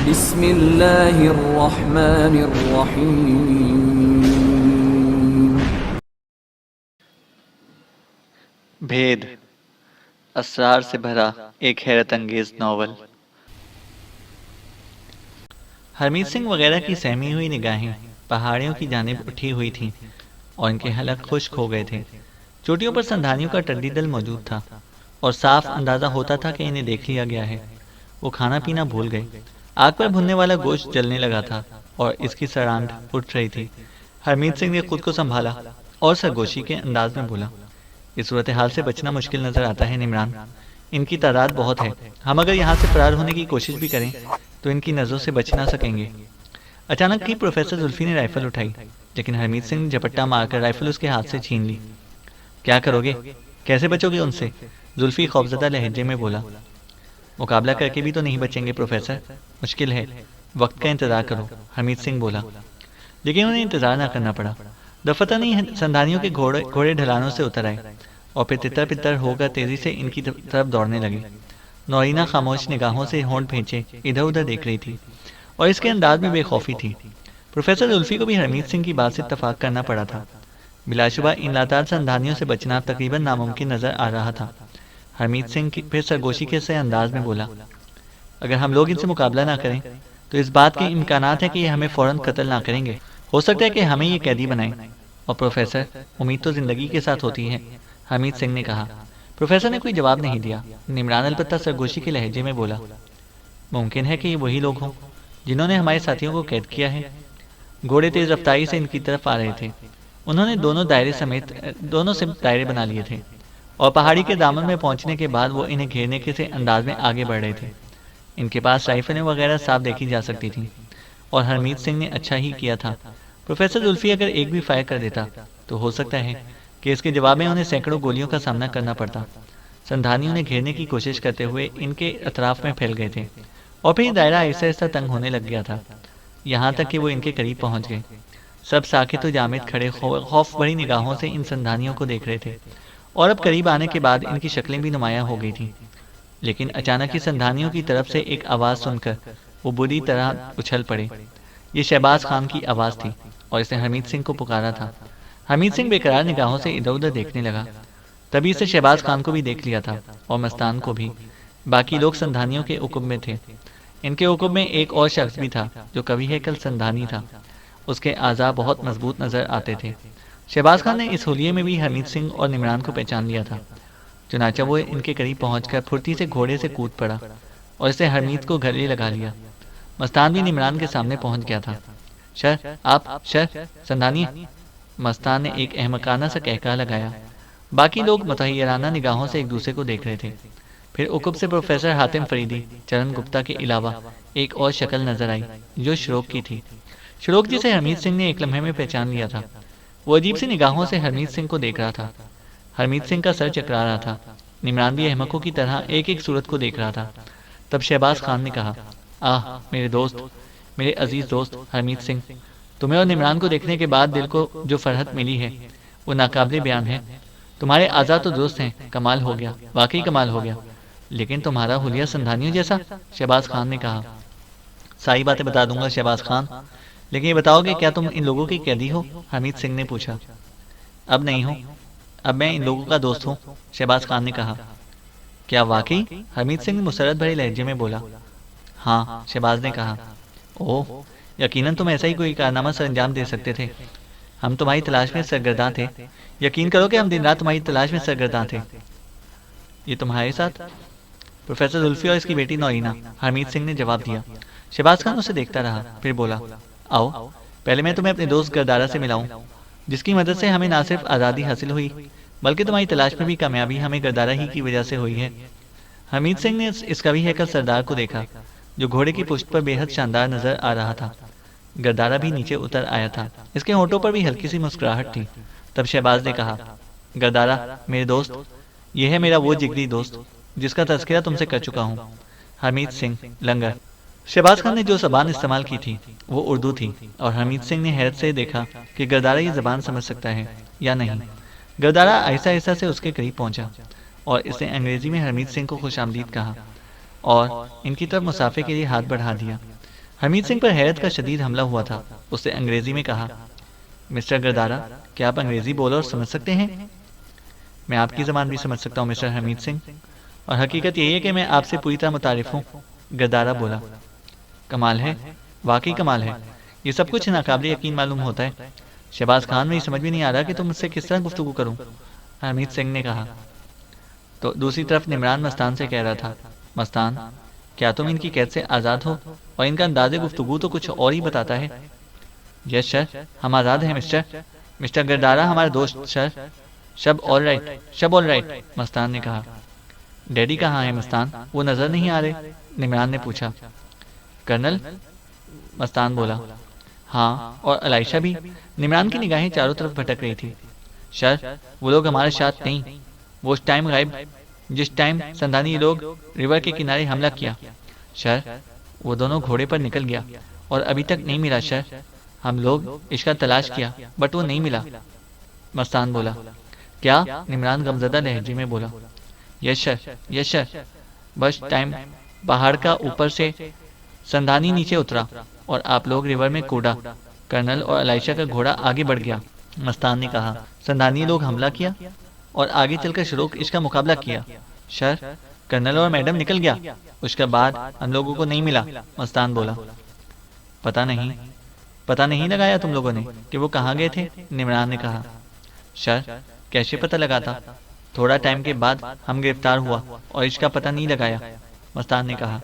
बिस्मिल्लाहिर्रहमानिर्रहीम। भेद, असरार से भरा एक हैरत अंगेज नावल। हरमीत सिंह वगैरह की सहमी हुई निगाहें पहाड़ियों की जानिब उठी हुई थीं और इनके हलक खुश्क हो गए थे। चोटियों पर संधानियों का टड्डी दल मौजूद था और साफ अंदाजा होता था कि इन्हें देख लिया गया है। वो खाना पीना भूल गए। आग पर भुनने वाला गोश्त जलने लगा था और इसकी सरांठ उठ रही थी। हरमीत सिंह ने खुद को संभाला और सरगोशी के अंदाज में बोला, इस सूरत हाल से बचना मुश्किल नजर आता है निमरान। इनकी तादाद बहुत है। हम अगर यहाँ से फरार होने की कोशिश भी करें तो इनकी नज़रों से बच ना सकेंगे। अचानक ही प्रोफेसर जुल्फी ने राइफल उठाई, लेकिन हरमीत सिंह ने झपट्टा मारकर राइफल उसके हाथ से छीन ली। क्या करोगे? कैसे बचोगे उनसे? जुल्फी खौफजदा लहजे में बोला। मुकाबला करके भी तो नहीं बचेंगे प्रोफेसर, मुश्किल है। वक्त का इंतजार करो, हरमीत सिंह बोला। लेकिन उन्हें इंतजार ना करना पड़ा। दफता नहीं संधानियों के घोड़े ढलानों से उतर आए और फिर तितर पितर होकर तेजी से इनकी तरफ दौड़ने लगे। नौरीना खामोश निगाहों से होंठ भींचे इधर उधर देख रही थी और इसके अंदाज में बेखौफी थी। प्रोफेसर जुल्फी को भी हरमीत सिंह की बात से इत्तफाक करना पड़ा था। बिलाशुबा इन लातार संधानियों से बचना तकरीबन नामुमकिन नजर आ रहा था। हरमीत सिंह फिर सरगोशी के से अंदाज में बोला, अगर हम लोग इनसे मुकाबला ना करें तो इस बात के इम्कानात है कि ये हमें फौरन कत्ल ना करेंगे। हो सकता है कि हमें ये कैदी बनाएं। और प्रोफेसर, उम्मीद तो जिंदगी के साथ होती है, हरमीत सिंह ने कहा। प्रोफेसर ने कोई जवाब नहीं दिया। निमरान अलबत्ता सरगोशी के लहजे में बोला, मुमकिन है कि ये वही लोग हों जिन्होंने हमारे साथियों को कैद किया है। घोड़े तेज रफ्तारी से इनकी तरफ आ रहे थे। उन्होंने दोनों से दायरे बना लिए थे और पहाड़ी के दामन में पहुंचने के बाद वो इन्हें घेरने के से अंदाज में आगे बढ़ रहे थे। इनके पास राइफलें वगैरह साफ देखी जा सकती थीं और हरमीत सिंह ने अच्छा ही किया था। प्रोफेसर जुल्फी अगर एक भी फायर कर देता तो हो सकता है कि इसके जवाब में उन्हें सैकड़ों गोलियों का सामना करना पड़ता। संधानी उन्हें घेरने की कोशिश करते हुए इनके अतराफ में फैल गए थे और फिर दायरा ऐसा ऐसा तंग होने लग गया था, यहाँ तक कि वो इनके करीब पहुंच गए। सब साकित जामिद खड़े खौफ भरी निगाहों से इन संधानियों को देख रहे थे और अब करीब आने के बाद इनकी शक्लें भी नुमायां हो गई थीं। लेकिन अचानक ही संधानियों की तरफ से एक आवाज़ सुनकर वो बुरी तरह उछल पड़े। ये शहबाज खान की आवाज़ थी और इसने हरमीत सिंह को पुकारा था। हरमीत सिंह बेकरार निगाहों से इधर उधर देखने लगा। तभी इसे शहबाज खान को भी देख लिया था और मस्तान को भी। बाकी लोग संधानियों के हुक्म में थे। इनके हुक्म में एक और शख्स भी था जो कभी हैकल संधानी था। उसके आज़ा बहुत मजबूत नजर आते थे। शहबाज खान ने इस होलिये में भी हरमीत सिंह और निमरान को पहचान लिया था। चुनाचा वो इनके करीब पहुंचकर फुर्ती से घोड़े से कूद पड़ा और इसने हरमीत को गले लगा लिया। मस्तान भी निमरान के सामने पहुंच गया था। शर, आप शर संधानी, मस्तान ने एक अहमकाना सा कहका लगाया। बाकी लोग मतहयराना निगाहों से एक दूसरे को देख रहे थे। फिर उकुब से प्रोफेसर हातिम फरीदी, चरण गुप्ता के अलावा एक और शक्ल नजर आई जो शरोक की थी। शरोक जिसे हरमीत सिंह ने एक लम्हे में पहचान लिया था। वो अजीब सी निगाहों से हरमीत सिंह को देख रहा था। हरमीत सिंह का सर चकरा रहा था। निमरान भी अहमकों की तरह एक एक सूरत को देख रहा था। तब शहबाज खान ने कहा, आह मेरे दोस्त, मेरे अजीज दोस्त हरमीत सिंह, तुम्हें और निमरान को देखने के बाद दिल को जो फरहत मिली है वो नाकाबिले बयान है। तुम्हारे आज़ाद तो दुरुस्त हैं, कमाल हो गया, वाकई कमाल हो गया। लेकिन तुम्हारा हुलिया संधानियों जैसा, शहबाज खान ने कहा। सारी बातें बता दूंगा शहबाज खान, लेकिन ये बताओगे क्या तुम इन लोगों की कैदी हो? हरमीत सिंह ने पूछा। अब नहीं हो, अब मैं इन लोगों का दोस्त हूँ, शहबाज खान ने कहा। क्या वाकई? हरमीत सिंह ने मुसरत भरे लहजे में बोला। हाँ, शहबाज ने कहा। ओह, यकीनन तुम ऐसा ही कोई कारनामा सर अंजाम दे सकते थे। हम तुम्हारी तलाश में सरगर्दा थे। यकीन करो कि हम दिन रात तुम्हारी तलाश में सरगर्दा थे। ये तुम्हारे साथ? प्रोफेसर जुल्फी और इसकी बेटी नौरीना, हरमीत सिंह ने जवाब दिया। शहबाज खान उसे देखता रहा, फिर बोला, आओ पहले मैं तुम्हें अपने दोस्त गरदारा से मिलाऊं, जिसकी मदद से हमें ना सिर्फ आज़ादी हासिल हुई बल्कि तुम्हारी तलाश में भी कामयाबी हमें गरदारा ही की वजह से हुई है। हरमीत सिंह ने इस कवि हैकल सरदार को देखा जो घोड़े की पुश्त पर बेहद शानदार नजर आ रहा था। गरदारा भी नीचे उतर आया था। इसके होंठों पर भी हल्की सी मुस्कुराहट थी। तब शहबाज ने कहा, गरदारा मेरे दोस्त, यह है मेरा वो जिगरी दोस्त जिसका तज़किरा तुमसे कर चुका हूँ, हरमीत सिंह लंगर। शहबाज खान ने जो ज़बान इस्तेमाल की थी वो उर्दू थी और हरमीत सिंह ने हैरत से देखा कि गरदारा ये ज़बान समझ सकता है या नहीं। गरदारा आहिस्ता आहिस्ता से उसके करीब पहुंचा और इसने अंग्रेजी में हरमीत सिंह को खुशामदीद कहा और इनकी तरफ मुसाफे के लिए हाथ बढ़ा दिया। हरमीत सिंह पर हैरत का शदीद हमला हुआ था। उसने अंग्रेजी में कहा, मिस्टर गर्दारा, क्या आप अंग्रेजी बोल और समझ सकते हैं? मैं आपकी ज़बान भी समझ सकता हूँ मिस्टर हरमीत सिंह, और हकीकत यही है कि मैं आपसे पूरी तरह मुतारिफ हूँ। गर्दारा बोला। कमाल है, वाकई कमाल है। ये सब कुछ नाकाबिले यकीन मालूम होता है। शहबाज खान, में समझ भी नहीं आ रहा कि तुम मुझसे किस तरह गुफ्तगू करूं। हरमीत सिंह ने कहा। तो दूसरी तरफ निमरान मस्तान से कह रहा था, मस्तान, क्या तुम इनकी कैद से आज़ाद हो? और इनका अंदाज़े गुफ्तगू तो कुछ और ही बताता है। यस सर, हम आज़ाद हैं मिस्टर। मिस्टर गर्दारा हमारा दोस्त सर। शब ऑल राइट, शब ऑल राइट, मस्तान ने कहा। डैडी कहाँ है मस्तान? वो नज़र नहीं आ रहे, निमरान ने पूछा। कर्नल, मस्तान बोला। हाँ, और अलाइशा भी। निमरान की निगाहें चारों तरफ भटक रही थी। सर, वो लोग हमारे साथ नहीं। वो उस टाइम गायब जिस टाइम संधानी लोग रिवर के किनारे हमला किया। सर, वो दोनों घोड़े पर निकल गया और अभी तक नहीं मिला सर। हम लोग इसका तलाश किया बट वो नहीं मिला, मस्तान बोला। क्या? निमरान गमज़दा लहजे में बोला। Yes sir, yes sir. बस टाइम पहाड़ का ऊपर से संधानी नीचे उतरा और आप लोग रिवर में कूदा। कर्नल और अलाइशा का घोड़ा आगे बढ़ गया, मस्तान ने कहा। संधानी लोग हमला किया और आगे चलकर शुरू इसका मुकाबला किया। सर, कर्नल और मैडम निकल गया। उसके बाद हम लोगों को नहीं मिला, मस्तान बोला। पता नहीं लगाया तुम लोगों ने कि वो कहाँ गए थे? निमरान ने कहा। सर, कैसे पता लगा था? थोड़ा टाइम के बाद हम गिरफ्तार हुआ और इसका पता नहीं लगाया, मस्तान ने कहा।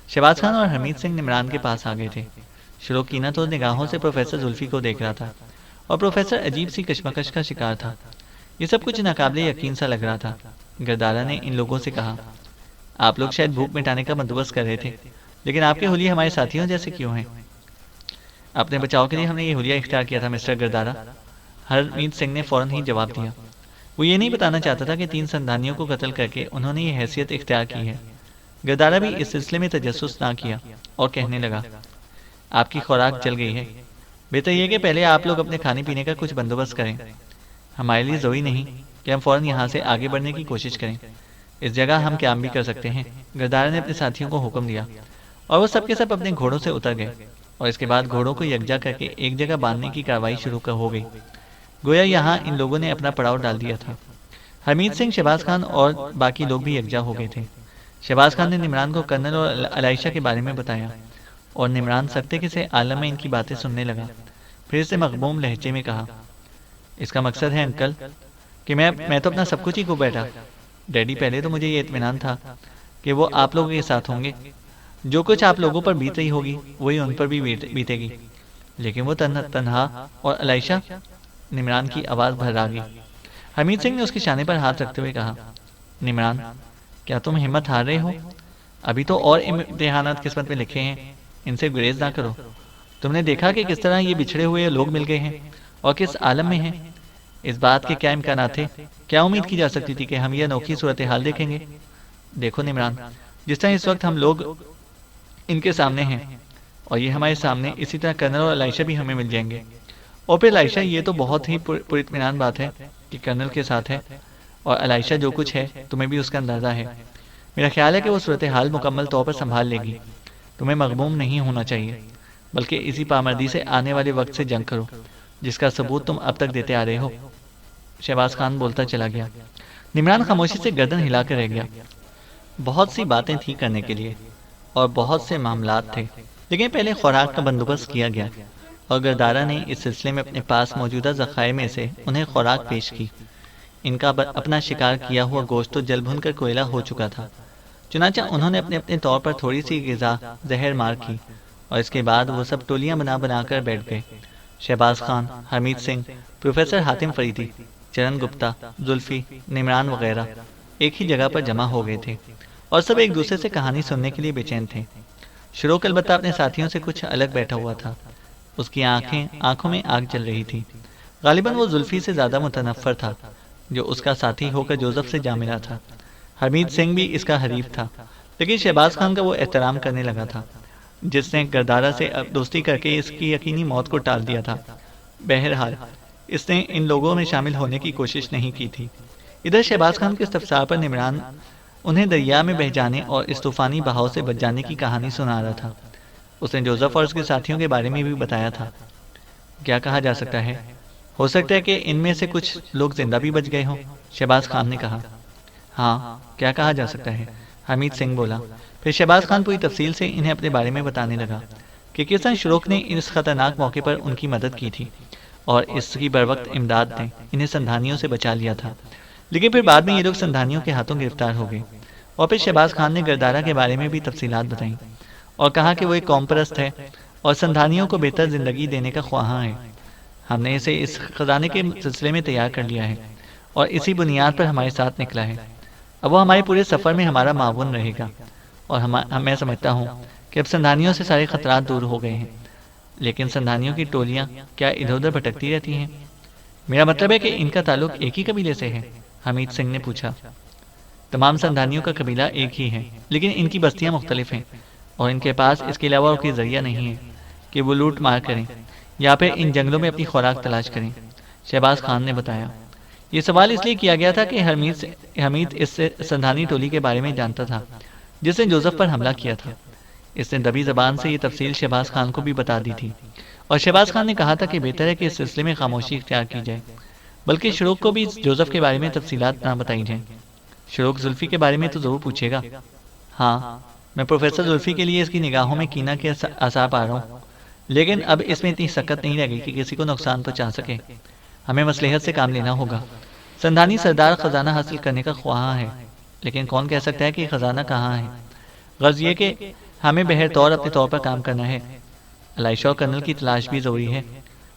शहबाज खान और हरमीत सिंह निमरान के पास आ गए थे। शरोकीना तो निगाहों से प्रोफेसर जुल्फी को देख रहा था और प्रोफेसर अजीब सी कशमकश का शिकार था। ये सब कुछ नाकाबिले यकीन सा लग रहा था। गर्दारा ने इन लोगों से कहा, आप लोग शायद भूख मिटाने का बंदोबस्त कर रहे थे, लेकिन आपके हुलिये हमारे साथियों जैसे क्यों हैं? अपने बचाव के लिए हमने ये हुलिया इख्तियार किया था मिस्टर गर्दारा, हरमीत सिंह ने फौरन ही जवाब दिया। वो ये नहीं बताना चाहता था कि 3 संधानियों को कत्ल करके उन्होंने ये हैसियत इख्तियार की है। गर्दारा भी इस सिलसिले में तजस्सुस ना किया और कहने लगा, आपकी खुराक जल गई है। बेहतर यह कि पहले आप लोग अपने खाने पीने का कुछ बंदोबस्त करें। हमारे लिए ज़रूरी नहीं कि हम फ़ौरन यहाँ से आगे बढ़ने की कोशिश करें। इस जगह हम क्याम भी कर सकते हैं। गर्दारा ने अपने साथियों को हुक्म दिया और वो सबके सब अपने घोड़ों से उतर गए और इसके बाद घोड़ों को यकजा करके एक जगह बांधने की कार्रवाई शुरू हो गई। गोया यहाँ इन लोगों ने अपना पड़ाव डाल दिया था। हरमीत सिंह, शहबाज खान और बाकी लोग भी यकजा हो गए थे। शहबाज खान ने निमरान को कर्नल और अलाइशा के बारे में बताया और निमरान सकते से आलम में इनकी बातें सुनने लगा। फिर से मखबूम लहजे में कहा, इसका मकसद है अंकल कि मैं तो अपना सब कुछ ही खो बैठा। डैडी, पहले तो मुझे ये इत्मीनान था कि वो आप लोगों के साथ होंगे। जो कुछ आप लोगों पर बीत रही होगी वही उन पर भी बीतेगी, लेकिन वो तन्हा और अलाइशा। निमरान की आवाज़ भर्रा गई। हरमीत सिंह ने उसके शाने पर हाथ रखते हुए कहा, निमरान, क्या तुम हिम्मत हार रहे हो? अभी तो और इम्तिहानात किस्मत में लिखे हैं, इनसे गुरेज ना करो। तुमने देखा कि किस तरह ये बिछड़े हुए लोग मिल गए हैं और किस आलम में हैं। इस बात के क्या इम्कानात थे? क्या उम्मीद की जा सकती थी कि हम ये अनोखी सूरत हाल देखेंगे? देखो निमरान, जिस तरह इस वक्त हम लोग इनके सामने हैं और ये हमारे सामने, इसी तरह कर्नल और अलाइशा भी हमें मिल जाएंगे। और फिर अलाइशा, ये तो बहुत ही पुरित्मीनान बात है कि कर्नल के साथ है और अलाइशा जो कुछ है तुम्हें भी उसका अंदाज़ा है। मेरा ख्याल है कि वो सूरत हाल मुकम्मल तौर पर संभाल लेगी। तुम्हें मगमूम नहीं होना चाहिए, बल्कि इसी पामर्दी से आने वाले वक्त से जंग करो जिसका सबूत तुम अब तक देते आ रहे हो। शहबाज खान बोलता चला गया। निमरान खामोशी से गर्दन हिलाकर रह गया। बहुत सी बातें थी करने के लिए और बहुत से मामलात थे, लेकिन पहले खुराक का बंदोबस्त किया गया और गर्दारा ने इस सिलसिले में अपने पास मौजूदा ज़खायर में से उन्हें खुराक पेश की। इनका अपना शिकार किया हुआ गोश्त तो जल भुन कर कोयला हो चुका था। चुनांचे उन्होंने अपने अपने तौर पर थोड़ी सी ग़िज़ा जहर मार की और इसके बाद वो सब टोलियां बना कर बैठ गए। शहबाज खान, हरमीत सिंह, प्रोफेसर हातिम फरीदी, चरण गुप्ता, जुल्फी, निमरान वगैरह एक ही जगह पर जमा हो गए थे और सब एक दूसरे से कहानी सुनने के लिए बेचैन थे। शुरू अलबत्ता अपने साथियों से कुछ अलग बैठा हुआ था। उसकी आंखों में आग जल रही थी। गालिबन वो जुल्फी से ज़्यादा मुतनफ़्फ़र था जो उसका साथी होकर जोसेफ से जा मिला था। हरमीत सिंह भी इसका हरीफ था, लेकिन शहबाज खान का वो एहतराम करने लगा था जिसने गर्दारा से दोस्ती करके इसकी यकीनी मौत को टाल दिया था। बहरहाल इसने इन लोगों में शामिल होने की कोशिश नहीं की थी। इधर शहबाज खान के इस्तफसार पर निमरान उन्हें दरिया में बह जाने और इस तूफ़ानी बहाव से बच जाने की कहानी सुना रहा था। उसने जोसेफ और उसके साथियों के बारे में भी बताया था। क्या कहा जा सकता है? हो सकता है कि इनमें से कुछ लोग जिंदा भी बच गए हों, शहबाज खान ने कहा। हाँ, क्या कहा जा सकता है? हमीद सिंह बोला। फिर शहबाज खान पूरी तफसील से इन्हें अपने बारे में बताने लगा कि किस तरह शुरोक ने इस खतरनाक मौके पर उनकी मदद की थी और इसकी बरवक्त इमदाद ने इन्हें संधानियों से बचा लिया था। लेकिन फिर बाद में ये लोग संधानियों के हाथों गिरफ्तार हो गए। और फिर शहबाज खान ने गर्दारा के बारे में भी तफसीलात बताई और कहा कि वो एक कौम परस्त है और संधानियों को बेहतर जिंदगी देने का ख्वाहां है। हमने इसे इस खजाने के सिलसिले में तैयार कर लिया है और इसी बुनियाद पर हमारे साथ निकला है। अब वो हमारे पूरे सफ़र में हमारा मावन रहेगा और मैं समझता हूँ कि अब संधानियों से सारे खतरात दूर हो गए हैं। लेकिन संधानियों की टोलियाँ क्या इधर उधर भटकती रहती हैं? मेरा मतलब है कि इनका ताल्लुक एक ही कबीले से है, हमीद सिंह ने पूछा। तमाम संधानियों का कबीला एक ही है, लेकिन इनकी बस्तियाँ मुख्तलिफ हैं और इनके पास इसके अलावा और कोई जरिया नहीं है कि वो लूट मार करें या फिर इन जंगलों में अपनी खुराक तलाश करें, शहबाज खान ने बताया। ये सवाल इसलिए किया गया था कि हमीद इस संधानी टोली के बारे में जानता था जिसने जोसेफ पर हमला किया था। इसने दबी जबान से ये तफसील शहबाज खान को भी बता दी थी और शहबाज खान ने कहा था कि बेहतर है कि इस सिलसिले में खामोशी इख्तियार की जाए, बल्कि शुरूक को भी जोसेफ के बारे में तफसीलात ना बताई जाए। शुरूक जुल्फी के बारे में तो ज़रूर पूछेगा। हाँ, मैं प्रोफेसर जुल्फी के लिए इसकी निगाहों में कीना के आसार पा रहा हूँ, लेकिन अब इसमें इतनी सख्त नहीं रह गई कि किसी को नुकसान पहुँचा सके। हमें मसलहत से काम लेना होगा। संधानी सरदार खजाना हासिल करने का ख्वाहा है, लेकिन कौन कह सकता है कि खजाना कहाँ है? गर्ज ये कि हमें बहर तौर अपने तौर पर काम करना है। अलाइशा और कर्नल की तलाश भी ज़रूरी है।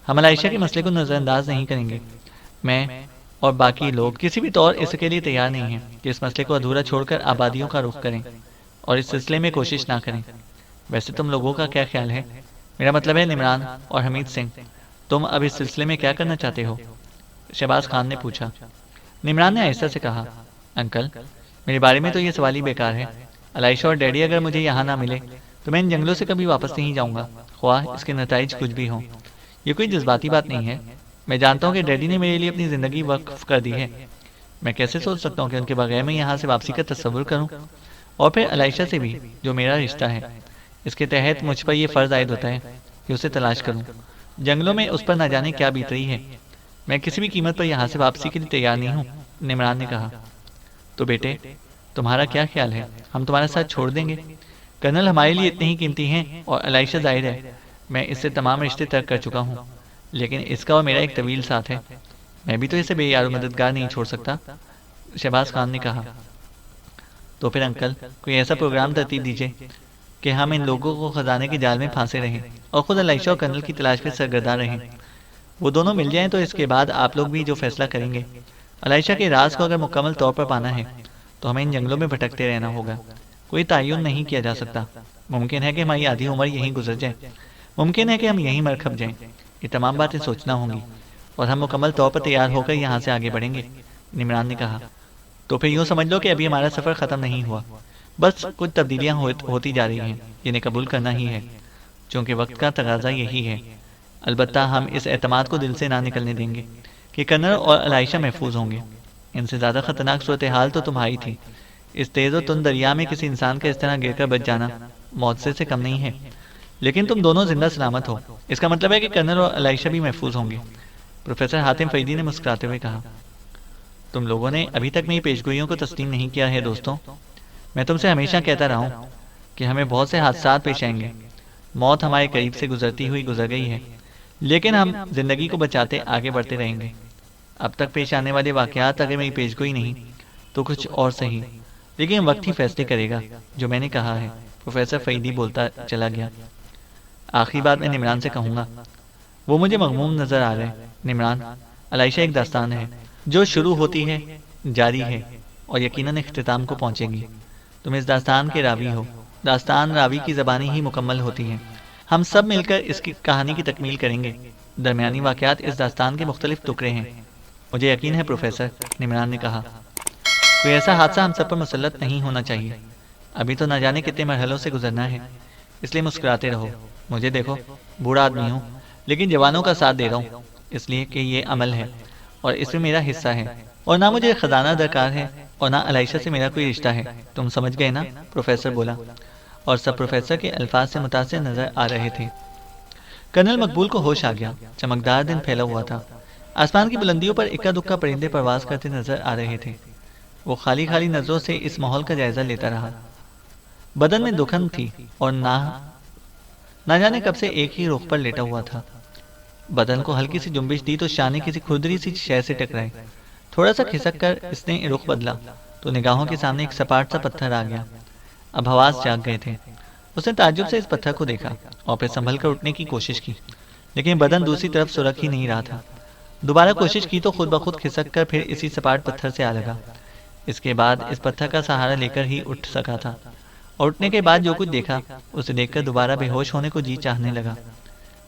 हम अलाइशा के मसले को नज़रअंदाज नहीं करेंगे। मैं और बाकी लोग किसी भी तौर इसके लिए तैयार नहीं हैं कि इस मसले को अधूरा छोड़कर आबादियों का रुख करें और इस सिलसिले में कोशिश ना करें। वैसे तुम लोगों का क्या ख्याल है? मेरा मतलब है निमरान और हमीद सिंह, तुम अब इस सिलसिले में क्या करना चाहते हो? शहबाज खान ने पूछा। निमरान ने आहिस्ता से कहा, अंकल, मेरे बारे में तो ये सवाल ही बेकार है। अलाइशा और डैडी अगर मुझे यहाँ ना मिले तो मैं इन जंगलों से कभी वापस नहीं जाऊँगा, ख्वाह इसके नताइज कुछ भी हों। ये कोई जज्बाती बात नहीं है। मैं जानता हूँ कि डैडी ने मेरे लिए अपनी ज़िंदगी वक्फ कर दी है। मैं कैसे सोच सकता हूँ कि उनके बगैर मैं यहाँ से वापसी का तस्वुर करूँ? और फिर अलाइशा से भी, जो मेरा रिश्ता है, इसके तहत मुझ पर यह फ़र्ज़ आयद होता है कि उसे तलाश करूँ। जंगलों में उस पर ना जाने क्या बीत रही है। मैं किसी भी कीमत पर यहाँ से वापसी के लिए तैयार नहीं हूँ, निमरान ने कहा। तो बेटे, तुम्हारा क्या ख्याल है? हम तुम्हारा साथ छोड़ देंगे? कर्नल हमारे लिए इतने ही कीमती हैं और अलाइशा जाहिर है मैं इससे तमाम रिश्ते तर्क कर चुका हूँ, लेकिन इसका और मेरा एक तवील साथ है। मैं भी तो इसे बेयार मददगार नहीं छोड़ सकता, शहबाज खान ने कहा। तो फिर अंकल, कोई ऐसा प्रोग्राम तरतीब दीजिए कि हम इन लोगों को खजाने के जाल में फांसे रहें और खुद अलाइशा और कर्नल की तलाश में सरगर्दा रहें। वो दोनों मिल जाएं तो इसके बाद आप लोग भी जो फैसला करेंगे। अलाइशा के राज को अगर मुकम्मल तौर पर पाना है तो हमें इन जंगलों में भटकते रहना होगा। कोई तयन नहीं किया जा सकता। मुमकिन है कि हमारी आधी उम्र यहीं गुजर जाए, मुमकिन है कि हम यहीं मर खप जाएं। ये तमाम बातें सोचना होंगी और हम मुकम्मल तौर पर तैयार होकर यहाँ से आगे बढ़ेंगे, निमरान ने कहा। तो फिर यूँ समझ लो कि अभी हमारा सफ़र ख़त्म नहीं हुआ, बस कुछ तब्दीलियाँ होती जा रही हैं, जिन्हें कबूल करना ही है, चूँकि वक्त का तकाजा यही है। अलबत्ता हम इस एतमाद को दिल से ना निकलने देंगे कि कर्नल और अलाइशा महफूज होंगे। इनसे ज़्यादा ख़तरनाक सूरत हाल तो तुम्हारी थी। इस तेज़ और तुन दरिया में किसी इंसान का इस तरह गिरकर बच जाना मौत से कम नहीं है, लेकिन तुम दोनों जिंदा सलामत हो। इसका मतलब है कि कर्नल और अलाइशा भी महफूज होंगे, प्रोफेसर हातिम फरीदी ने मुस्कुराते हुए कहा। तुम लोगों ने अभी तक मेरी पेशगोइयों को तस्लीम नहीं किया है दोस्तों। मैं तुमसे हमेशा कहता रहा हूँ कि हमें बहुत से हादसा पेश आएंगे। मौत हमारे करीब से गुजरती हुई गुजर गई है, लेकिन हम जिंदगी को बचाते आगे बढ़ते रहेंगे। अब तक पेश आने वाले वाक़यात अगर मेरी पेशगोई नहीं तो कुछ और सही, लेकिन वक्त ही फैसले करेगा जो मैंने कहा है, प्रोफेसर फरीदी बोलता चला गया। आखिरी बात मैं निमरान से कहूँगा। वो मुझे मगमूम नज़र आ रहे हैं। निमरान, अलाइशा एक दास्तान है जो शुरू होती है, जारी है और यकीनन इख्तिताम को पहुँचेगी। तुम इस दास्तान के रावी हो। दास्तान रावी की ज़बानी ही मुकम्मल होती हैं। हम सब मिलकर इसकी कहानी की तकमील करेंगे। दरमियानी वाक़यात इस दास्तान के मुख्तलिफ टुकड़े हैं। मुझे यकीन है प्रोफेसर, निमरान ने कहा। कोई ऐसा हादसा हम सब पर मुसल्लत नहीं होना चाहिए। अभी तो न जाने कितने मरहलों से गुजरना है, इसलिए मुस्कुराते रहो। मुझे देखो, बूढ़ा आदमी हूँ, लेकिन जवानों का साथ दे रहा हूँ, इसलिए कि ये अमल है और इसमें मेरा हिस्सा है, और ना मुझे खजाना दरकार है और ना अलाइशा से मेरा कोई रिश्ता है। तुम समझ गए ना? प्रोफेसर बोला। और सब प्रोफेसर के अल्फाज से मुतासिर नजर आ रहे थे। कर्नल मकबूल को होश आ गया। चमकदार दिन फैला हुआ था। आसमान की बुलंदियों पर इक्का दुक्का परिंदे प्रवास करते नजर आ रहे थे। वो खाली खाली नजरों से इस माहौल का जायजा लेता रहा। बदन में दुखन थी और ना जाने कब से एक ही रुख पर लेटा हुआ था। बदन को हल्की सी जुम्बिश दी तो शाने किसी खुरदरी सी शय से टकराई। थोड़ा सा खिसक कर इसने रुख बदला तो निगाहों के सामने एक सपाट सा पत्थर आ गया। अब हवास जाग गए थे। उसने ताज्जुब से इस पत्थर को देखा और फिर संभल कर उठने की कोशिश की, लेकिन बदन दूसरी तरफ सुरख ही नहीं रहा था। दोबारा कोशिश की तो खुद ब खुद खिसक कर फिर इसी सपाट पत्थर से आ लगा। इसके बाद इस पत्थर का सहारा लेकर ही उठ सका था, और उठने के बाद जो कुछ देखा उसे देखकर दोबारा बेहोश होने को जी चाहने लगा।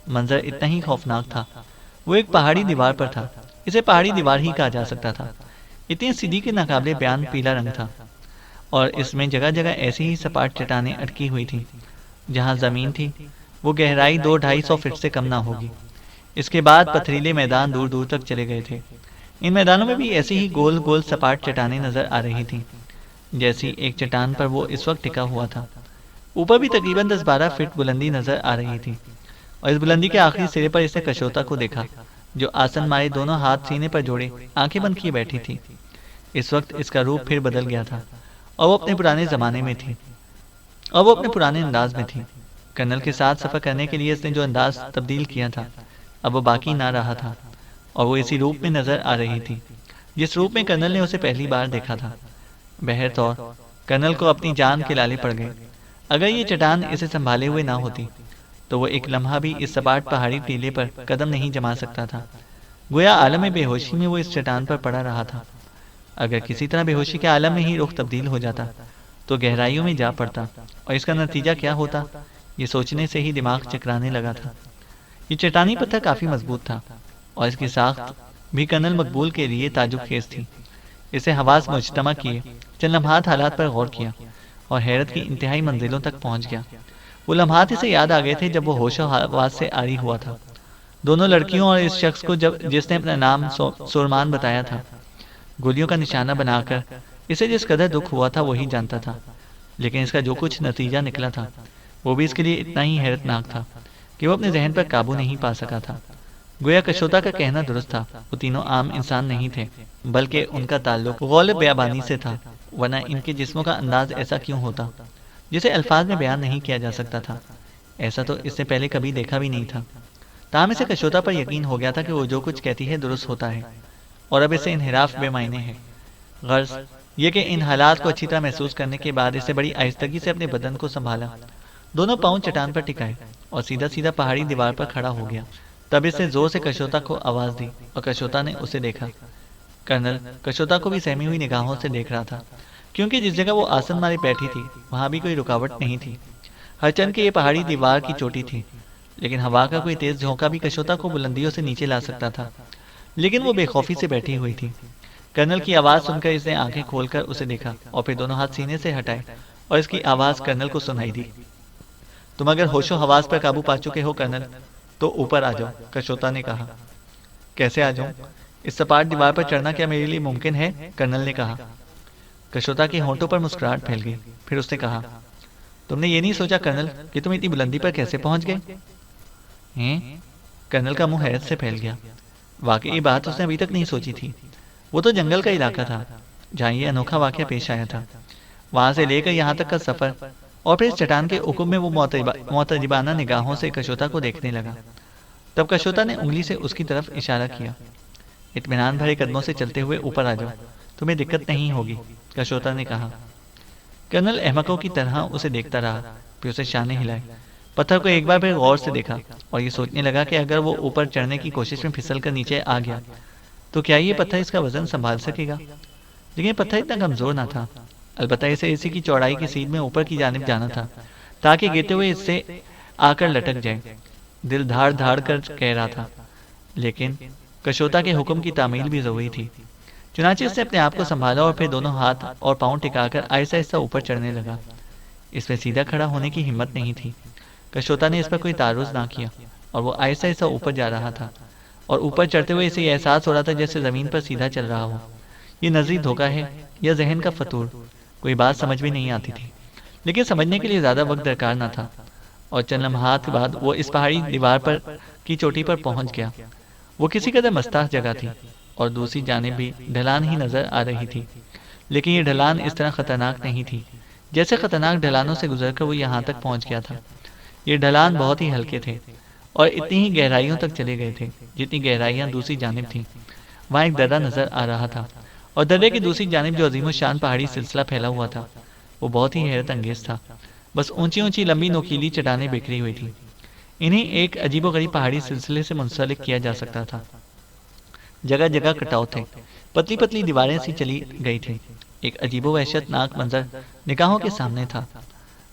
मंजर इतना ही खौफनाक था। वो एक पहाड़ी दीवार पर था। इसे पहाड़ी दीवार ही कहा जा सकता था। इतनी सीधी के नाकाबिले बयान पीला रंग था, और इसमें जगह जगह ऐसी ही सपाट चट्टानें अटकी हुई थी। जहाँ जमीन थी वो गहराई 200-250 फीट से कम ना होगी। इसके बाद पथरीले मैदान दूर दूर तक चले गए थे। इन मैदानों में भी ऐसी ही गोल गोल सपाट चट्टानें नजर आ रही थीं, जैसी एक चट्टान पर वो इस वक्त टिका हुआ था। ऊपर भी तकरीबन 10-12 फीट बुलंदी नजर आ रही थी, और इस बुलंदी के आखिरी सिरे पर इसने कशोता को देखा, जो आसन मारे दोनों हाथ सीने पर जोड़े आंखें बंद किए बैठी थी। इस वक्त इसका रूप फिर बदल गया था, और वो अपने पुराने जमाने में थी, और वो अपने पुराने अंदाज में थी। कर्नल के साथ सफर करने के लिए इसने जो अंदाज तब्दील किया था अब वो बाकी ना रहा था, और वो इसी रूप में नजर आ रही थी जिस रूप में कर्नल ने उसे पहली बार देखा था। बहरतौर कर्नल को अपनी जान के लाले पड़ गए। अगर ये चट्टान इसे संभाले हुए ना होती तो वो एक लम्हा भी इस सपाट पहाड़ी टीले पर कदम नहीं जमा सकता था। गोया आलम बेहोशी में वो इस चट्टान पर पड़ा रहा था। अगर किसी तरह बेहोशी के आलम में ही रुख तब्दील हो जाता तो गहराइयों में जा पड़ता, और इसका नतीजा क्या होता ये सोचने से ही दिमाग चकराने लगा था। ये चट्टानी पत्थर काफी मजबूत था, और इसकी साख्त भी कर्नल मकबूल के लिए ताजुब खेज थी। इसे हवास मुजतमा किए चंद लम्हात हालात पर गौर किया, और हैरत की इंतहाई मंजिलों तक पहुंच गया। वो लम्हात इसे याद आ गए थे जब वो होशो हवास से आरी हुआ था। दोनों लड़कियों और इस शख्स को जिसने अपना नाम सुरमान बताया था, गोलियों का निशाना बनाकर इसे जिस कदर दुख हुआ था वही जानता था। लेकिन इसका जो कुछ नतीजा निकला था वो भी इसके लिए इतना ही हैरतनाक था कि वो अपने जहन पर काबू नहीं पा सका था। गोया कशोता का कहना दुरुस्त था, वो तीनों आम इंसान नहीं थे, बल्कि उनका ताल्लुक गौलिब बयाबानी से था, वरना इनके जिस्मों का अंदाज ऐसा क्यों होता जिसे अल्फाज में बयान नहीं किया जा सकता था। ऐसा तो इससे पहले कभी देखा भी नहीं था। ताहम इसे कशोता पर यकीन हो गया था कि वो जो कुछ कहती है दुरुस्त होता है, और अब इसे इनहिराफ बेमायने है। गर्ज ये कि इन हालात को अच्छी तरह महसूस करने के बाद इसे बड़ी आहिस्तगी से अपने बदन को संभाला, दोनों पाँव चट्टान पर टिकाए और सीधा सीधा पहाड़ी दीवार पर खड़ा हो गया। तब इसने जोर से कशोता को आवाज दी, और कशोता ने उसे देखा। कर्नल कशोता को भी सहमी हुई निगाहों से देख रहा था, क्योंकि जिस जगह वो आसन मारे बैठी थी वहां भी कोई रुकावट नहीं थी। हर चंद की ये पहाड़ी दीवार की चोटी थी, लेकिन हवा का कोई तेज झोंका भी कशोता को बुलंदियों से नीचे ला सकता था। लेकिन वो बेखौफी से बैठी हुई थी। कर्नल की आवाज सुनकर इसने आंखें खोलकर उसे देखा, और फिर दोनों हाथ सीने से हटाए और इसकी आवाज कर्नल को सुनाई दी। तुम अगर होशो हवास पर काबू पा चुके हो कर्नल, तो ऊपर आ जाओ, कशोता ने कहा। कैसे आ जाऊं? इस सपाट दीवार पर चढ़ना क्या मेरे लिए मुमकिन है? कर्नल ने कहा। कशोता के होंठों पर मुस्कुराहट फैल गई। फिर उसने कहा, तुमने ये नहीं सोचा कर्नल कि तुम इतनी बुलंदी पर कैसे पहुंच गए? हैं? कर्नल का मुंह हैरत से फैल गया। वाकई ये बात उसने अभी तक नहीं सोची थी। वो तो जंगल का इलाका था जहाँ ये अनोखा वाकया पेश आया था। वहां से लेकर यहाँ तक का सफर, और फिर इस चट्टान के उकुम में वो मोतजिबाना निगाहों से कशोता को देखने लगा। तब कशोता ने उंगली से उसकी तरफ इशारा किया। इत्मीनान भरे कदमों से चलते हुए ऊपर आ जाओ, तुम्हें दिक्कत नहीं होगी, कशोता ने कहा। कर्नल अहमकों की तरह उसे देखता रहा, फिर उसे शाने हिलाए, पत्थर को एक बार फिर गौर से देखा, और ये सोचने लगा कि अगर वो ऊपर चढ़ने की कोशिश में फिसल कर नीचे आ गया तो क्या ये पत्थर इसका वजन संभाल सकेगा। लेकिन पत्थर इतना कमजोर ना था। अलबत्ता इसे इसी की चौड़ाई की सीध में ऊपर की जानिब जाना था, ताकि गिरते हुए इससे आकर लटक जाए। दिल धाड़ धाड़ कर कह रहा था, लेकिन कशोता के हुक्म की तामील भी जरूरी थी। चुनांचे इसने अपने आप को संभाला और फिर दोनों हाथ और पांव टिकाकर आहिस्ता आहिस्ता ऊपर चढ़ने लगा। इसमें सीधा खड़ा होने की हिम्मत नहीं थी। कशोता ने इस पर कोई तारुज ना किया, और वो आहिस्ता आहिस्ता ऊपर जा रहा था, और ऊपर चढ़ते हुए इसे एहसास हो रहा था जैसे जमीन पर सीधा चल रहा हो। ये नजरी धोखा है या जहन का फतूर, कोई बात समझ में नहीं आती थी। लेकिन समझने के लिए ज़्यादा वक्त दरकार न था, और चंद लम्हात के बाद वो इस पहाड़ी दीवार पर की चोटी पर पहुंच गया। वो किसी कदर मस्ताह जगह थी और दूसरी जानिब भी ढलान ही नजर आ रही थी, लेकिन ये ढलान इस तरह खतरनाक नहीं थी जैसे खतरनाक ढलानों से गुजरकर वो यहाँ तक पहुंच गया था। ये ढलान बहुत ही हल्के थे और इतनी ही गहराइयों तक चले गए थे जितनी गहराइयाँ दूसरी जानिब थीं। वहाँ एक दर्रा नजर आ रहा था, और दर्रे की दूसरी जानिब जो अजीम शान पहाड़ी सिलसिला फैला हुआ था वो बहुत ही हैरत अंगेज था। बस ऊंची ऊंची लंबी नोकीली चट्टानें बिखरी हुई थी। इन्हें एक अजीबोगरीब पहाड़ी सिलसिले से मुंसलिक किया जा सकता था। जगह जगह कटाव थे, पतली पतली दीवारें सी चली गई थी। एक अजीबो वहशतनाक मंजर निगाहों के सामने था।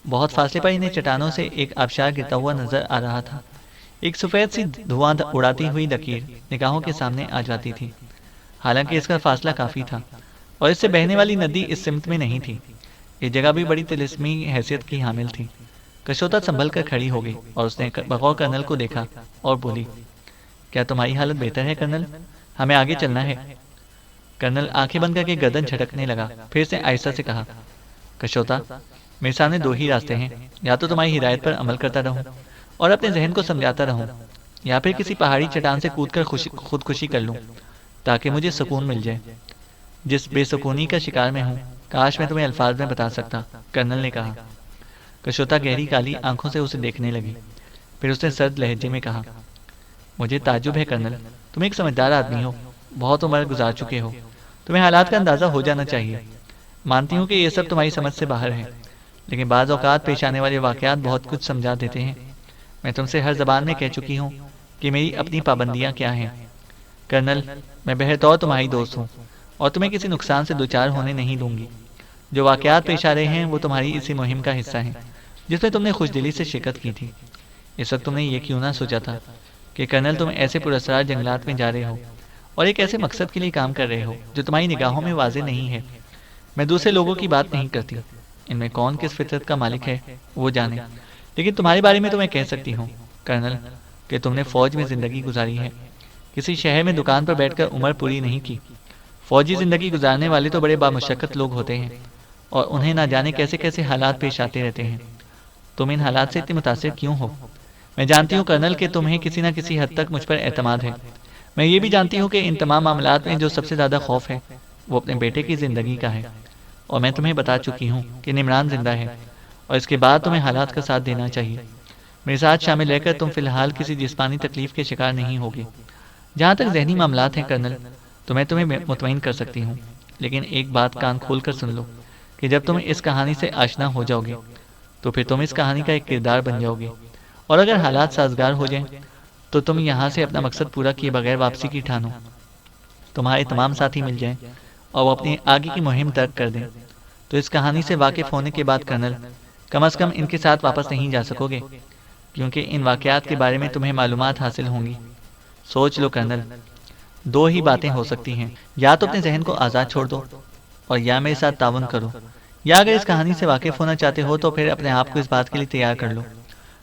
बहुत फासले पर इन्हें चट्टानों से एक आबशार गिरता हुआ नजर आ रहा था। एक सफ़ेद सी धुआं उड़ाती हुई लकीर निगाहों के सामने आ जाती थी। हालांकि इसका फासला काफ़ी था और इससे बहने वाली नदी इस सिमत में नहीं थी। ये जगह भी बड़ी तिलिस्मी हैसियत की हामिल थी। कशोता संभल कर खड़ी हो गई और उसने बगौर कर्नल को देखा और बोली, क्या तुम्हारी हालत बेहतर है कर्नल? हमें आगे चलना है। कर्नल आंखें बंद करके गर्दन झटकने लगा। फिर से आहिस्ता से कहा, कशोता, मेरे सामने दो ही रास्ते हैं। या तो तुम्हारी हिदायत पर अमल करता रहूं और अपने जहन को समझाता रहूं, या फिर किसी पहाड़ी चट्टान से कूदकर खुदकुशी कर लूं ताकि मुझे सुकून मिल जाए। जिस बेसुकूनी का शिकार मैं हूँ, काश मैं तुम्हें अल्फाज में बता सकता, कर्नल ने कहा। कशोता गहरी काली आंखों से उसे देखने लगी। फिर उसने सर्द लहजे में कहा, मुझे ताज्जुब है कर्नल, तुम एक समझदार आदमी हो, बहुत उम्र गुजार चुके हो, तुम्हें हालात का अंदाज़ा हो जाना चाहिए। मानती हूँ कि ये सब तुम्हारी समझ से बाहर है, लेकिन बाज़ औक़ात पेश आने वाले वाक़यात बहुत कुछ समझा देते हैं। मैं तुमसे हर ज़बान में कह चुकी हूँ कि मेरी अपनी पाबंदियाँ क्या हैं। कर्नल, मैं बहरतौर तुम्हारी दोस्त हूँ और तुम्हें किसी नुकसान से दो-चार होने नहीं दूंगी। जो वाक़यात पेश आ रहे हैं वो तुम्हारी इसी मुहिम का हिस्सा हैं जिसमें तुमने खुशदिली से शिरकत की थी। इस वक्त तुमने ये क्यों ना सोचा था कि कर्नल, तुम ऐसे पुरस्कार जंगलात में जा रहे हो और एक ऐसे मकसद के लिए काम कर रहे हो जो तुम्हारी निगाहों में वाज़ेह नहीं है। मैं दूसरे लोगों की बात नहीं करती, इनमें कौन किस फितरत का मालिक है वो जाने, लेकिन तुम्हारे बारे में तो मैं कह सकती हूँ कर्नल कि तुमने फ़ौज में ज़िंदगी गुजारी है, किसी शहर में दुकान पर बैठकर उम्र पूरी नहीं की। फ़ौजी ज़िंदगी गुजारने वाले तो बड़े बामुशक्क़त लोग होते हैं और उन्हें ना जाने कैसे कैसे हालात पेश आते रहते हैं। तुम इन हालात से इतने मुतासिर क्यों हो? मैं जानती हूँ कर्नल कि तुम्हें किसी न किसी हद तक मुझ पर एतमाद है। मैं ये भी जानती हूँ कि इन तमाम मामलात में जो सबसे ज़्यादा खौफ है वो अपने बेटे की ज़िंदगी का है, और मैं तुम्हें बता चुकी हूँ कि निमरान जिंदा है और इसके बाद तुम्हें हालात का साथ देना चाहिए। मेरे साथ शामिल रहकर तुम फिलहाल किसी जिस्मानी तकलीफ के शिकार नहीं होगी। जहाँ तक जहनी मामलात हैं कर्नल, तो मैं तुम्हें मुतमईन कर सकती हूँ, लेकिन एक बात कान खोल कर सुन लो कि जब तुम इस कहानी से आशना हो जाओगे तो फिर तुम इस कहानी का एक किरदार बन जाओगे, और अगर हालात साजगार हो जाएं तो तुम यहाँ से अपना मकसद पूरा किए बगैर वापसी की ठानो। तुम्हारे तमाम साथी मिल जाएं और वो अपनी आगे की मुहिम तर्क कर दें, तो इस कहानी से वाकिफ होने के बाद कर्नल, कम अज़ कम इनके साथ वापस नहीं जा सकोगे, क्योंकि इन वाक़यात के बारे में तुम्हें मालूमात हासिल होंगी। सोच लो कर्नल, दो ही बातें हो सकती हैं, या तो अपने जहन को आज़ाद छोड़ दो और या मेरे साथ ताउन करो, या अगर इस कहानी से वाकिफ़ होना चाहते हो तो फिर अपने आप को इस बात के लिए तैयार कर लो।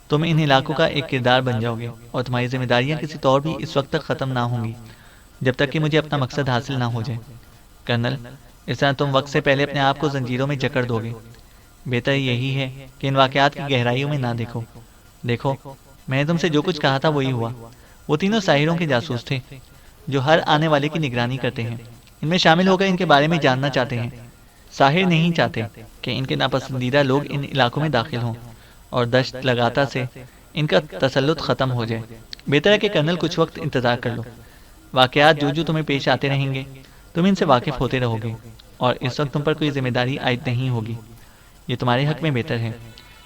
तुम इन इलाकों का एक किरदार बन जाओगे और तुम्हारी जिम्मेदारियां किसी तौर भी इस वक्त तक ख़त्म ना होंगी जब तक कि मुझे अपना मकसद हासिल ना हो जाए। कर्नल, इस तरह तुम वक्त से पहले अपने आप को जंजीरों में जकड़ दोगे। बेहतर यही है कि इन वाक़यात की गहराइयों में ना देखो। देखो, मैंने तुमसे जो कुछ कहा था वही हुआ। वो तीनों साहिरों के जासूस थे जो हर आने वाले की निगरानी करते हैं। इनमें शामिल होकर इनके बारे में जानना चाहते हैं। साहिर नहीं चाहते कि इनके नापसंदीदा लोग इन इलाकों में दाखिल हों और दश्त लगाता से इनका तसल्लुत ख़त्म हो जाए। बेहतर है कि कर्नल कुछ वक्त इंतज़ार कर लो। वाक़यात जो तुम्हें पेश आते रहेंगे तुम इनसे वाकिफ़ होते रहोगे और इस वक्त तुम पर कोई जिम्मेदारी आयद नहीं होगी। ये तुम्हारे हक़ में बेहतर है।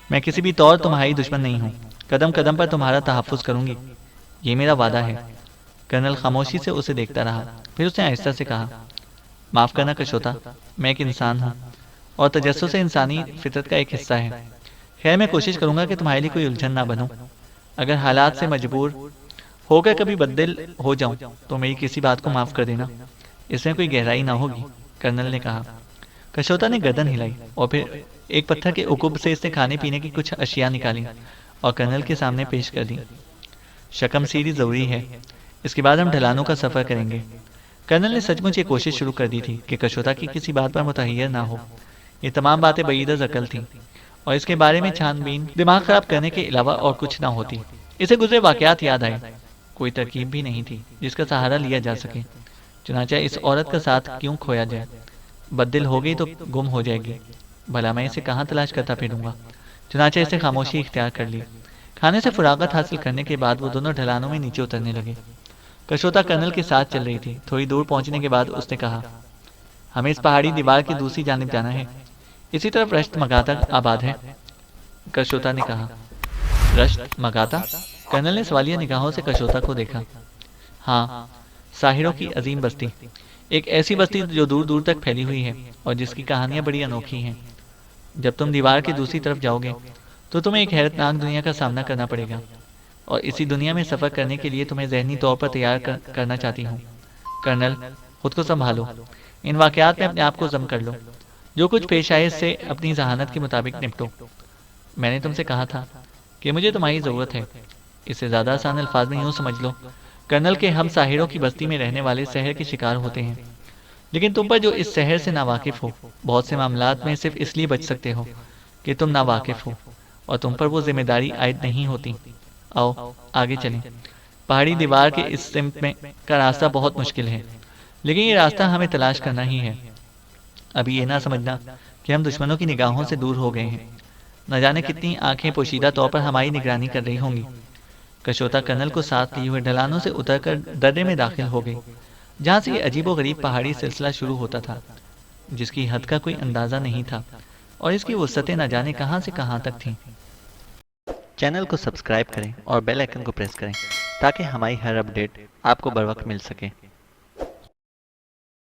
मैं किसी भी तौर तुम्हारी दुश्मन नहीं हूँ। कदम कदम पर तुम्हारा तहफ़्फ़ुज़ करूँगी, ये मेरा वादा है। कर्नल खामोशी से उसे देखता रहा। फिर उसने आहिस्ता से कहा, माफ़ करना कशोता, मैं एक इंसान हूँ और तजस्सुस इंसानी फितरत का एक हिस्सा है। खैर, मैं कोशिश करूँगा कि तुम्हारे लिए कोई उलझन ना बनूँ। अगर हालात से मजबूर होकर कभी बददिल हो जाऊँ तो मेरी किसी बात को माफ़ कर देना, इसमें कोई गहराई ना होगी, कर्नल ने कहा। कशोता ने गर्दन हिलाई और फिर एक पत्थर के उकुब से इसने खाने पीने की कुछ अशिया निकाली और कर्नल के सामने पेश कर दी। शकम सीरी ज़रूरी है, इसके बाद हम ढलानों का सफ़र करेंगे। कर्नल ने सचमुच ये कोशिश शुरू कर दी थी कि कशोता की किसी बात पर मुतहय्यर ना हो। ये तमाम बातें बईद अज़ अक़ल थीं और इसके बारे में छानबीन दिमाग खराब करने के अलावा और कुछ ना होती। इसे गुजरे वाकयात याद आए। कोई तरकीब भी नहीं थी जिसका सहारा लिया जा सके। चुनाचा इस औरत का साथ क्यों खोया जाए? बददिल हो गई तो गुम हो जाएगी। भला मैं इसे कहाँ तलाश करता फिरूंगा? चुनाचा इसे खामोशी इख्तियार कर ली। खाने से फुरागत हासिल करने के बाद वो दोनों ढलानों में नीचे उतरने लगे। कशोता कर्नल के साथ चल रही थी। थोड़ी दूर पहुंचने के बाद उसने कहा, हमें इस पहाड़ी दीवार की दूसरी जानिब जाना है। इसी तरफ रश्त मगाता आबाद है। कशोता ने कहा। रश्त मगाता? कर्नल ने सवालिया निगाहों से कशोता को देखा। हाँ, साहिरों की अजीम बस्ती। एक ऐसी बस्ती जो दूर दूर तक फैली हुई है और जिसकी कहानियां बड़ी अनोखी हैं। जब तुम दीवार की दूसरी तरफ जाओगे तो तुम्हें एक हैरतनाक दुनिया का सामना करना पड़ेगा, और इसी दुनिया में सफ़र करने के लिए तुम्हें जहनी तौर पर तैयार करना चाहती हूँ। कर्नल, खुद को संभालो। इन वाकयात में अपने आप को जम कर लो। जो कुछ पेश आए इससे अपनी जहानत के मुताबिक निपटो। मैंने तुमसे कहा था कि मुझे तुम्हारी ज़रूरत है। इससे ज़्यादा आसान अल्फाज में यूँ समझ लो, कर्नल के हम साहिरों की बस्ती में रहने वाले शहर के शिकार होते हैं, लेकिन तुम पर जो इस शहर से नावाकिफ़ हो, बहुत से मामलात में सिर्फ इसलिए बच सकते हो कि तुम नावाकिफ़ हो और तुम पर वो जिम्मेदारी आयद नहीं होती। आओ आगे चलें। पहाड़ी दीवार के इस सिमत में का रास्ता बहुत मुश्किल है, लेकिन ये रास्ता हमें तलाश करना ही है। अभी ये ना समझना कि हम दुश्मनों की निगाहों से दूर हो गए हैं। न जाने कितनी आंखें पोशीदा तौर पर हमारी निगरानी कर रही होंगी। कशोता कर्नल को साथ लिए हुए ढलानों से उतरकर दर्रे में दाखिल हो गई, जहाँ से ये अजीबोगरीब पहाड़ी सिलसिला शुरू होता था, जिसकी हद का कोई अंदाज़ा नहीं था और इसकी वुसअतें न जाने कहाँ से कहाँ तक थीं। चैनल को सब्सक्राइब करें और बेल आइकन को प्रेस करें ताकि हमारी हर अपडेट आपको बर वक्त मिल सके।